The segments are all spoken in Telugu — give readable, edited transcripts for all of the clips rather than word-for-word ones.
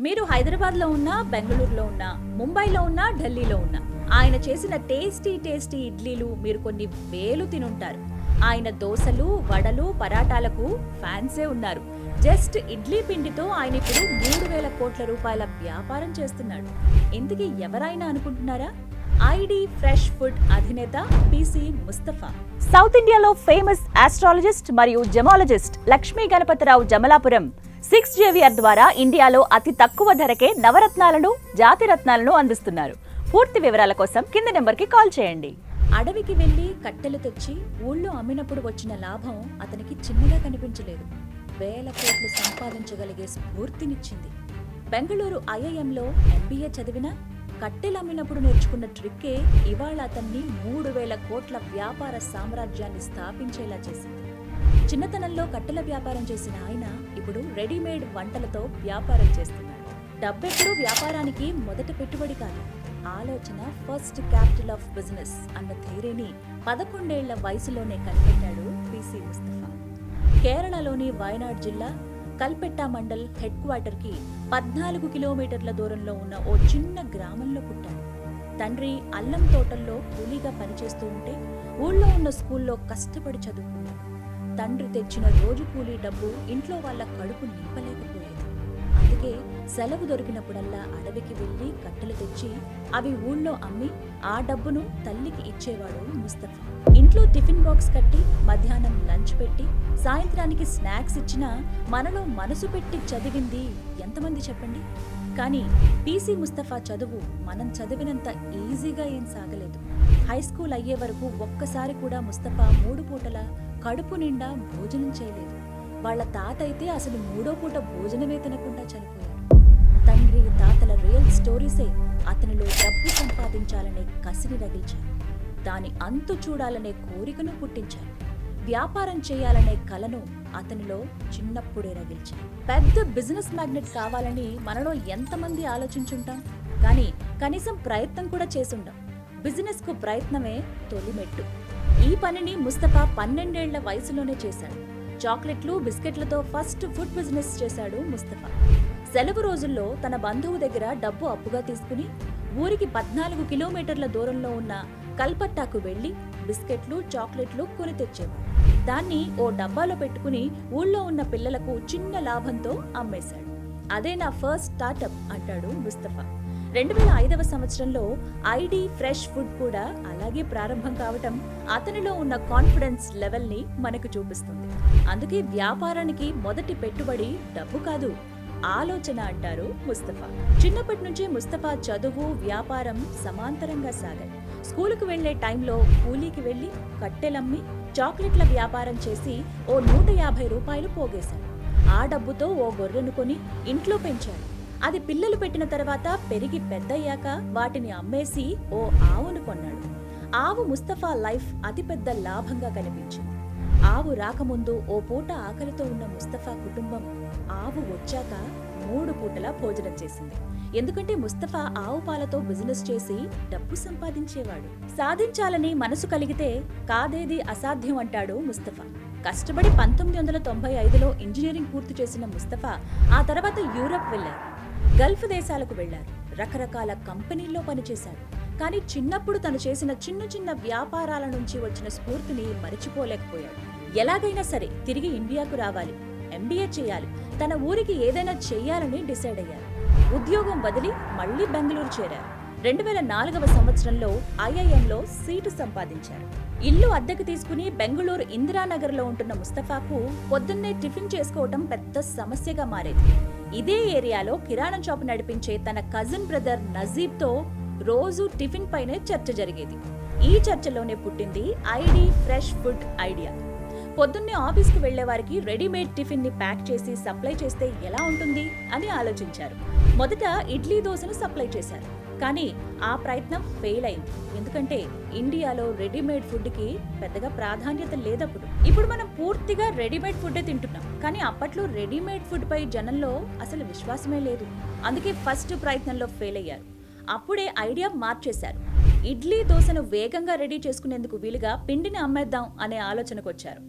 మీరు హైదరాబాద్లో ఉన్నా, బెంగళూరులో ఉన్నా, ముంబైలో ఉన్నా, ఢిల్లీలో ఉన్నా ఆయన చేసిన టేస్టీ ఇడ్లీలు మీరు కొన్ని వేలు తినుంటారు. ఆయన దోసలు, వడలు, పరాటాలకు ఫ్యాన్సే ఉన్నారు. జస్ట్ ఇడ్లీ పిండితో ఆయన ఇప్పుడు 3,000 కోట్ల రూపాయల వ్యాపారం చేస్తున్నాడు. ఇంతకీ ఎవరైనా అనుకుంటున్నారా? ఐడి ఫ్రెష్ ఫుడ్ అధినేత పీసీ ముస్తఫా. సౌత్ ఇండియాలో ఫేమస్ ఆస్ట్రాలజిస్ట్ మరియు జెమాలజిస్ట్ లక్ష్మీ గణపతిరావు జమలాపురం 6JVR ద్వారా ఇండియాలో అతి తక్కువ ధరకే నవరత్నాలను, జాతిరత్నాలను అందిస్తున్నారు. పూర్తి వివరాల కోసం కింద నెంబర్కి కాల్ చేయండి. అడవికి వెళ్లి కట్టెలు తెచ్చి ఊళ్ళో అమ్మినప్పుడు వచ్చిన లాభం అతనికి చిన్నగా కనిపించలేదు. వేల కోట్లు సంపాదించగలిగే స్ఫూర్తినిచ్చింది. బెంగళూరు IIMలో MBA చదివిన కట్టెలమ్మినప్పుడు నేర్చుకున్న ట్రిక్కే ఇవాళ అతన్ని 3,000 కోట్ల వ్యాపార సామ్రాజ్యాన్ని స్థాపించేలా చేసింది. చిన్నతనంలో కట్టెల వ్యాపారం చేసిన ఆయన ఇప్పుడు రెడీమేడ్ వంటలతో వ్యాపారం చేస్తున్నారు. డబ్బెప్పుడు వ్యాపారానికి మొదటి పెట్టుబడి కాదు, ఆలోచన ఫస్ట్ క్యాపిటల్ ఆఫ్ బిజినెస్ అన్న థియరీని 11 ఏళ్ల వయసులోనే కనిపెట్టాడు పీసీ ముస్తఫా. కేరళలోని వయనాడ్ జిల్లా కల్పెట్టా మండల్ హెడ్ క్వార్టర్కి 14 కిలోమీటర్ల దూరంలో ఉన్న ఓ చిన్న గ్రామంలో పుట్టాడు. తండ్రి అల్లం తోటల్లో కూలీగా పనిచేస్తూ ఉంటే ఊళ్ళో ఉన్న స్కూల్లో కష్టపడి చదువుకున్నాడు. తండ్రి తెచ్చిన రోజు కూలీ డబ్బు ఇంట్లో వాళ్ళ కడుపు నింపలేకపోయేది. అందుకే సెలవు దొరికినప్పుడల్లా అడవికి వెళ్లి కట్టెలు తెచ్చి అవి ఊళ్ళో అమ్మి ఆ డబ్బును తల్లికి ఇచ్చేవాడు ముస్తఫా. ఇంట్లో టిఫిన్ బాక్స్ కట్టి మధ్యాహ్నం లంచ్ పెట్టి సాయంత్రానికి స్నాక్స్ ఇచ్చినా మనలో మనసు పెట్టి చదివింది ఎంతమంది చెప్పండి? కానీ పీసీ ముస్తఫా చదువు మనం చదివినంత ఈజీగా ఏం సాగలేదు. హై స్కూల్ అయ్యే వరకు ఒక్కసారి కూడా ముస్తఫా 3 పూటల కడుపు నిండా భోజనం చేయలేదు. వాళ్ల తాత అయితే అసలు 3వ పూట భోజనమే తినకుండా చనిపోయాడు. తండ్రి తాతల రియల్ స్టోరీసే అతనిలో డబ్బు సంపాదించాలనే కసిని రగిల్చారు. దాని అంతు చూడాలనే కోరికను పుట్టించారు. వ్యాపారం చేయాలనే కలను అతనిలో చిన్నప్పుడే రగిల్చారు. పెద్ద బిజినెస్ మ్యాగ్నెట్ కావాలని మనలో ఎంతమంది ఆలోచించుంటాం, కానీ కనీసం ప్రయత్నం కూడా చేసుంటాం. బిజినెస్ కు ప్రయత్నమే తొలిమెట్టు. ఈ పనిని ముస్తఫా 12 ఏళ్ల వయసులోనే చేశాడు. చాక్లెట్లు, బిస్కెట్లతో ఫస్ట్ ఫుడ్ బిజినెస్ చేశాడు ముస్తఫా. సెలవు రోజుల్లో తన బంధువు దగ్గర డబ్బు అప్పుగా తీసుకుని ఊరికి 14 కిలోమీటర్ల దూరంలో ఉన్న కల్పట్టాకు వెళ్లి బిస్కెట్లు, చాక్లెట్లు కొని తెచ్చేవాడు. దాన్ని ఓ డబ్బాలో పెట్టుకుని ఊళ్ళో ఉన్న పిల్లలకు చిన్న లాభంతో అమ్మేశాడు. అదే నా ఫస్ట్ స్టార్టప్ అంటాడు ముస్తఫా. 2005వ సంవత్సరంలో ఐడి ఫ్రెష్ ఫుడ్ కూడా అలాగే ప్రారంభం కావటం అతనిలో ఉన్న కాన్ఫిడెన్స్ లెవెల్ని మనకు చూపిస్తుంది. అందుకే వ్యాపారానికి మొదటి పెట్టుబడి డబ్బు కాదు, ఆలోచన అంటారు ముస్తఫా. చిన్నప్పటి నుంచి ముస్తఫా చదువు, వ్యాపారం సమాంతరంగా సాగాయి. స్కూలుకు వెళ్లే టైంలో కూలీకి వెళ్లి కట్టెలమ్మి చాక్లెట్ల వ్యాపారం చేసి ఓ 150 రూపాయలు పోగేశాడు. ఆ డబ్బుతో ఓ గొర్రెను కొని ఇంట్లో పెంచాడు. అది పిల్లలు పెట్టిన తర్వాత పెరిగి పెద్దయ్యాక వాటిని అమ్మేసి ఓ ఆవును కొన్నాడు. ఆవు ముస్తఫా లైఫ్ అతిపెద్ద లాభంగా కనిపించింది. ఆవు రాకముందు ఓ పూట ఆకలితో ఉన్న ముస్తఫా కుటుంబం ఆవు వచ్చాక 3 పూటల భోజనం చేసింది. ఎందుకంటే ముస్తఫా ఆవు పాలతో బిజినెస్ చేసి డబ్బు సంపాదించేవాడు. సాధించాలని మనసు కలిగితే కాదేది అసాధ్యం అంటాడు ముస్తఫా. కష్టపడి 1995లో ఇంజనీరింగ్ పూర్తి చేసిన ముస్తఫా ఆ తర్వాత యూరప్ వెళ్లారు, గల్ఫ్ దేశాలకు వెళ్లారు, రకరకాల కంపెనీల్లో పనిచేశాడు. కానీ చిన్నప్పుడు తను చేసిన చిన్న వ్యాపారాల నుంచి వచ్చిన స్ఫూర్తిని మరిచిపోలేకపోయాడు. ఎలాగైనా సరే తిరిగి ఇండియాకు రావాలి, MBA చేయాలి, తన ఊరికి ఏదైనా చెయ్యాలని డిసైడ్ అయ్యారు. ఉద్యోగం వదిలి మళ్లీ బెంగళూరు చేరారు. 2004వ సంవత్సరంలో IIMలో సీటు సంపాదించారు. ఇల్లు అద్దెకు తీసుకుని బెంగళూరు ఇందిరానగర్లో ఉంటున్న ముస్తఫాకు పొద్దున్నే టిఫిన్ చేసుకోవటం పెద్ద సమస్యగా మారేది. ఇదే ఏరియాలో కిరాణా షాపు నడిపించే తన కజిన్ బ్రదర్ నజీబ్తో రోజు టిఫిన్ పైనే చర్చ జరిగేది. ఈ చర్చలోనే పుట్టింది ఐడి ఫ్రెష్ ఫుడ్ ఐడియా. పొద్దున్నే ఆఫీస్కు వెళ్లే వారికి రెడీమేడ్ టిఫిన్ ని ప్యాక్ చేసి సప్లై చేస్తే ఎలా ఉంటుంది అని ఆలోచించారు. మొదట ఇడ్లీ, దోశను సప్లై చేశారు. కానీ ఆ ప్రయత్నం ఫెయిల్ అయింది. ఎందుకంటే ఇండియాలో రెడీమేడ్ ఫుడ్ కి పెద్దగా ప్రాధాన్యత లేదప్పుడు. ఇప్పుడు మనం పూర్తిగా రెడీమేడ్ ఫుడ్డే తింటున్నాం. కానీ అప్పట్లో రెడీమేడ్ ఫుడ్ పై జనంలో అసలు విశ్వాసమే లేదు. అందుకే ఫస్ట్ ప్రయత్నంలో ఫెయిల్ అయ్యారు. అప్పుడే ఐడియా మార్చేశారు. ఇడ్లీ, దోశను వేగంగా రెడీ చేసుకునేందుకు వీలుగా పిండిని అమ్మేద్దాం అనే ఆలోచనకు వచ్చారు.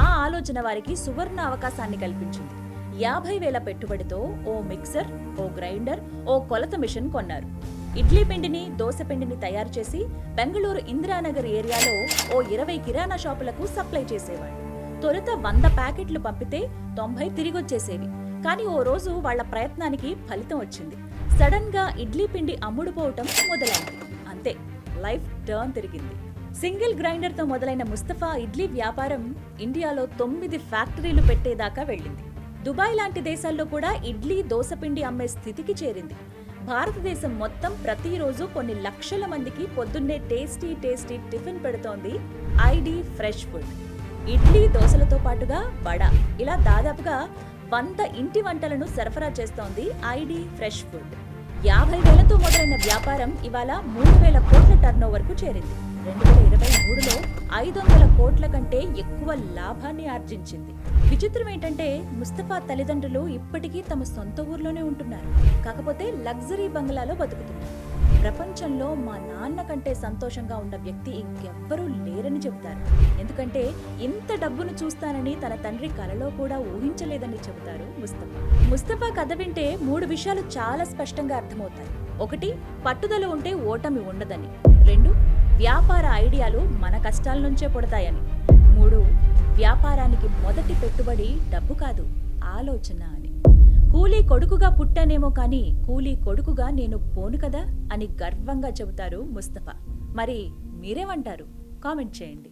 ఆ ఆలోచన వారికి సువర్ణ అవకాశాన్ని కల్పించింది. 50,000 పెట్టుబడితో ఓ మిక్సర్, ఓ గ్రైండర్, ఓ కొలత మిషన్ కొన్నారు. ఇడ్లీ పిండిని, దోశ పిండిని తయారు చేసి బెంగళూరు ఇందిరానగర్ ఏరియాలో ఓ 20 కిరాణా షాపులకు సప్లై చేసేవాడు. తొలుత 100 ప్యాకెట్లు పంపితే 90 తిరిగొచ్చేసేవి. కానీ ఓ రోజు వాళ్ల ప్రయత్నానికి ఫలితం వచ్చింది. సడన్ గా ఇడ్లీ పిండి అమ్ముడుపోవటం మొదలైంది. అంతే, లైఫ్ టర్న్ తిరిగింది. సింగిల్ గ్రైండర్ తో మొదలైన ముస్తఫా ఇడ్లీ వ్యాపారం ఇండియాలో 9 ఫ్యాక్టరీలు పెట్టేదాకా వెళ్ళింది. దుబాయ్ లాంటి దేశాల్లో కూడా ఇడ్లీ, దోసపిండి అమ్మే స్థితికి చేరింది. భారతదేశం మొత్తం ప్రతిరోజు కొన్ని లక్షల మందికి పొద్దున్నే టేస్టీ టిఫిన్ పెడుతోంది ఐడి ఫ్రెష్ ఫుడ్. ఇడ్లీ, దోశలతో పాటుగా వడ, ఇలా దాదాపుగా 100 ఇంటి వంటలను సరఫరా చేస్తోంది ఐడి ఫ్రెష్ ఫుడ్. 50,000తో మొదలైన వ్యాపారం ఇవాళ 3,000 కోట్ల టర్నోవర్కు చేరింది. 2023లో 500 కోట్ల కంటే ఎక్కువ లాభాన్ని ఆర్జించింది. విచిత్రం ఏంటంటే ముస్తఫా తల్లిదండ్రులు ఇప్పటికీ తమ సొంత ఊర్లోనే ఉంటున్నారు. కాకపోతే లగ్జరీ బంగ్లాలో బతుకుతున్నారు. ప్రపంచంలో మా నాన్న కంటే సంతోషంగా ఉన్న వ్యక్తి ఇంకెవ్వరూ లేరని చెబుతారు. ఎందుకంటే ఇంత డబ్బును చూస్తానని తన తండ్రి కలలో కూడా ఊహించలేదని చెబుతారు ముస్తఫా. ముస్తఫా కథ వింటే 3 విషయాలు చాలా స్పష్టంగా అర్థమవుతాయి. 1, పట్టుదల ఉంటే ఓటమి ఉండదని. 2, వ్యాపార ఐడియాలు మన కష్టాల నుంచే పుడతాయని. 3, వ్యాపారానికి మొదటి పెట్టుబడి డబ్బు కాదు, ఆలోచన అని. కూలీ కొడుకుగా పుట్టానేమో కానీ కూలీ కొడుకుగా నేను పోను కదా అని గర్వంగా చెబుతారు ముస్తఫా. మరి మీరేమంటారు? కామెంట్ చేయండి.